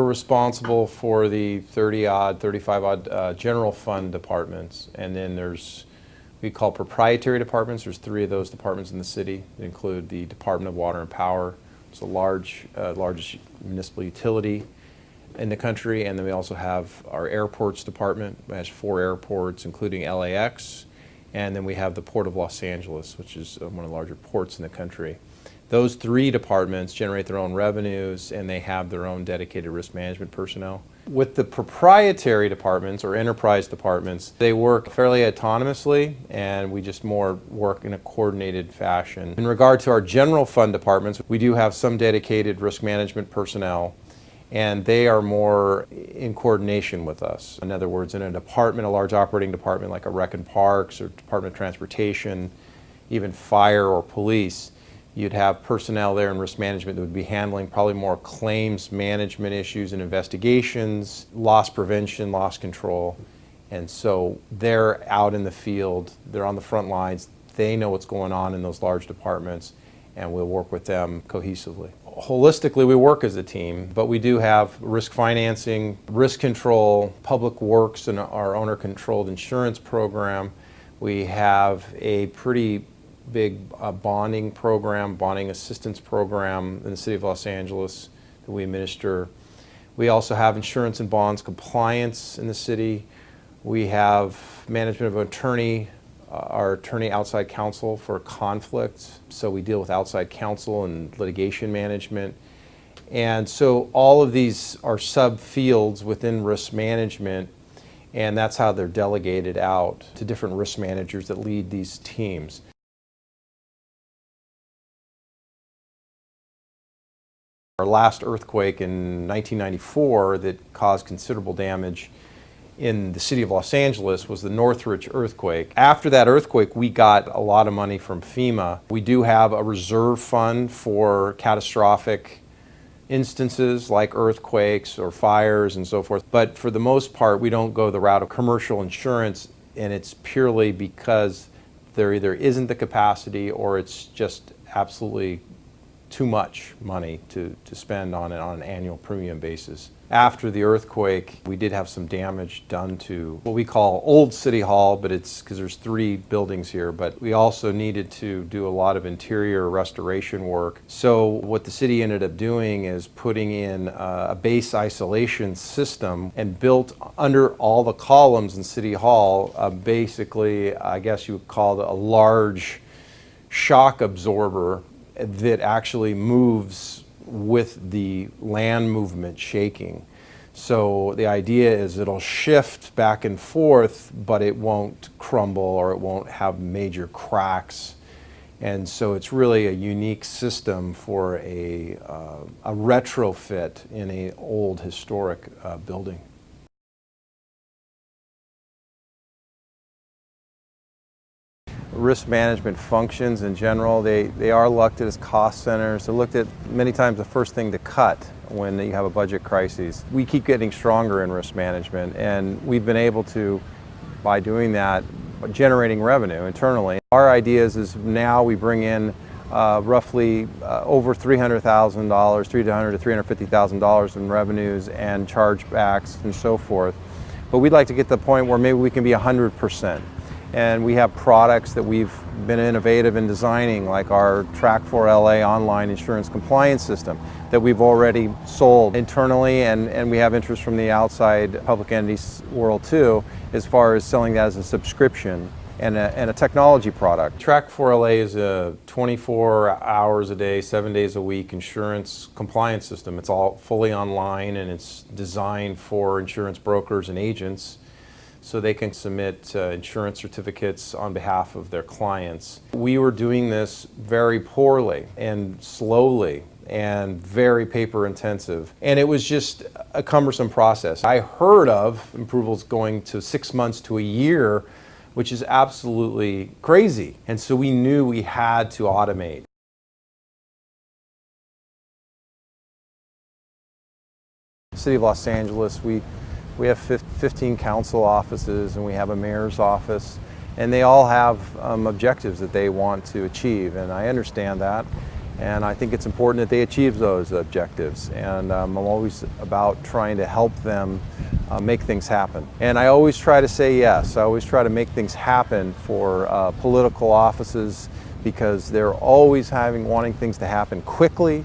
responsible for the 30-odd, 35-odd general fund departments, and then we call proprietary departments. There's 3 of those departments in the city. They include the Department of Water and Power. It's the largest municipal utility in the country, and then we also have our airports department. It has 4 airports, including LAX, and then we have the Port of Los Angeles, which is one of the larger ports in the country. Those 3 departments generate their own revenues, and they have their own dedicated risk management personnel. With the proprietary departments or enterprise departments, they work fairly autonomously, and we just more work in a coordinated fashion. In regard to our general fund departments, we do have some dedicated risk management personnel, and they are more in coordination with us. In other words, in a department, a large operating department like a Rec and Parks or Department of Transportation, even fire or police, you'd have personnel there in risk management that would be handling probably more claims management issues and investigations, loss prevention, loss control. And so they're out in the field, they're on the front lines, they know what's going on in those large departments, and we'll work with them cohesively. Holistically, we work as a team, but we do have risk financing, risk control, public works, and our owner-controlled insurance program. We have a pretty big bonding program, bonding assistance program in the city of Los Angeles that we administer. We also have insurance and bonds compliance in the city. We have management of attorney, our attorney outside counsel for conflicts. So we deal with outside counsel and litigation management. And so all of these are subfields within risk management, and that's how they're delegated out to different risk managers that lead these teams. Our last earthquake in 1994 that caused considerable damage in the city of Los Angeles was the Northridge earthquake. After that earthquake, we got a lot of money from FEMA. We do have a reserve fund for catastrophic instances like earthquakes or fires and so forth. But for the most part, we don't go the route of commercial insurance, and it's purely because there either isn't the capacity or it's just absolutely too much money to spend on an annual premium basis. After the earthquake, we did have some damage done to what we call Old City Hall, but it's because there's 3 buildings here, but we also needed to do a lot of interior restoration work. So what the city ended up doing is putting in a base isolation system and built under all the columns in City Hall, basically, I guess you would call it a large shock absorber that actually moves with the land movement shaking. So the idea is it'll shift back and forth, but it won't crumble or it won't have major cracks. And so it's really a unique system for a retrofit in an old historic building. Risk management functions in general, they are looked at as cost centers. They're looked at many times the first thing to cut when you have a budget crisis. We keep getting stronger in risk management, and we've been able to, by doing that, generating revenue internally. Our idea is now we bring in roughly over $300,000, $300,000 to $350,000 in revenues and chargebacks and so forth. But we'd like to get to the point where maybe we can be 100%. And we have products that we've been innovative in designing, like our Track4LA online insurance compliance system that we've already sold internally, and we have interest from the outside public entities world too, as far as selling that as a subscription and a technology product. Track4LA is a 24 hours a day, 7 days a week insurance compliance system. It's all fully online, and it's designed for insurance brokers and agents, so they can submit insurance certificates on behalf of their clients. We were doing this very poorly and slowly and very paper intensive, and it was just a cumbersome process. I heard of approvals going to 6 months to a year, which is absolutely crazy, and so we knew we had to automate. City of Los Angeles, we have 15 council offices, and we have a mayor's office, and they all have objectives that they want to achieve, and I understand that. And I think it's important that they achieve those objectives. And I'm always about trying to help them make things happen. And I always try to say yes. I always try to make things happen for political offices, because they're always wanting things to happen quickly,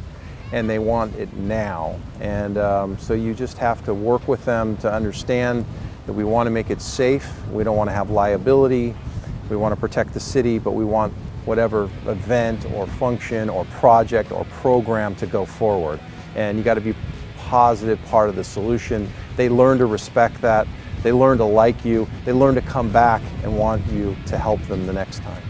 and they want it now. And so you just have to work with them to understand that we want to make it safe. We don't want to have liability. We want to protect the city, but we want whatever event or function or project or program to go forward. And you got to be a positive part of the solution. They learn to respect that. They learn to like you. They learn to come back and want you to help them the next time.